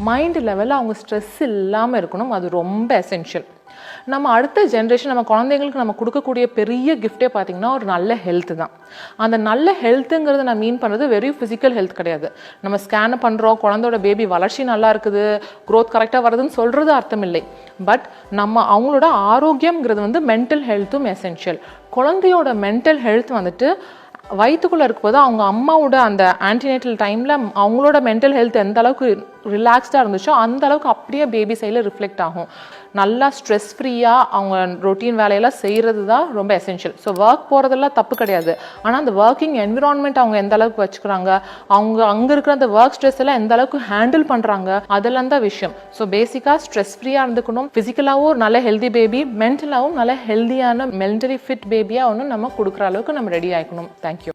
Mind லெவலில் அவங்க stress இல்லாமல் இருக்கணும். அது ரொம்ப எசென்ஷியல். நம்ம அடுத்த ஜென்ரேஷன் நம்ம குழந்தைங்களுக்கு நம்ம கொடுக்கக்கூடிய பெரிய கிஃப்டே பார்த்திங்கன்னா ஒரு நல்ல ஹெல்த் தான். அந்த நல்ல ஹெல்த்துங்கிறது நான் மீன் பண்ணுறது வெறும் ஃபிசிக்கல் ஹெல்த் கிடையாது. நம்ம ஸ்கேன் பண்ணுறோம், குழந்தையோட பேபி வளர்ச்சி நல்லா இருக்குது, க்ரோத் கரெக்டாக வருதுன்னு சொல்கிறது அர்த்தம் இல்லை. பட் நம்ம அவங்களோட ஆரோக்கியம்ங்கிறது மென்டல் ஹெல்த்தும் எசென்ஷியல். குழந்தையோட மென்டல் ஹெல்த் வயிற்றுக்குள்ளே இருக்கும்போது அவங்க அம்மாவோட அந்த ஆன்டினேட்டல் டைமில் அவங்களோட மென்டல் ஹெல்த் எந்த அளவுக்கு ரிலாக்ஸ்டாக இருந்துச்சோ அந்த அளவுக்கு அப்படியே பேபி சைடில் ரிஃப்ளெக்ட் ஆகும். நல்லா ஸ்ட்ரெஸ் ஃப்ரீயாக அவங்க ரொட்டீன் வேலையெல்லாம் செய்கிறது தான் ரொம்ப எசென்ஷியல். ஸோ ஒர்க் போகிறதெல்லாம் தப்பு கிடையாது. ஆனால் அந்த ஒர்க்கிங் என்விரான்மெண்ட் அவங்க எந்த அளவுக்கு வச்சுக்கிறாங்க, அவங்க அங்கே இருக்கிற அந்த ஒர்க் ஸ்ட்ரெஸ் எல்லாம் எந்த அளவுக்கு ஹேண்டில் பண்ணுறாங்க, அதெல்லாம் தான் விஷயம். ஸோ பேசிக்காக ஸ்ட்ரெஸ் ஃப்ரீயாக இருந்துக்கணும். ஃபிசிக்கலாகவும் நல்ல ஹெல்தி பேபி, மென்டலாகவும் நல்ல ஹெல்தியான மென்டலி ஃபிட் பேபியாக நம்ம கொடுக்குற அளவுக்கு நம்ம ரெடி ஆகிக்கணும். தேங்க்யூ.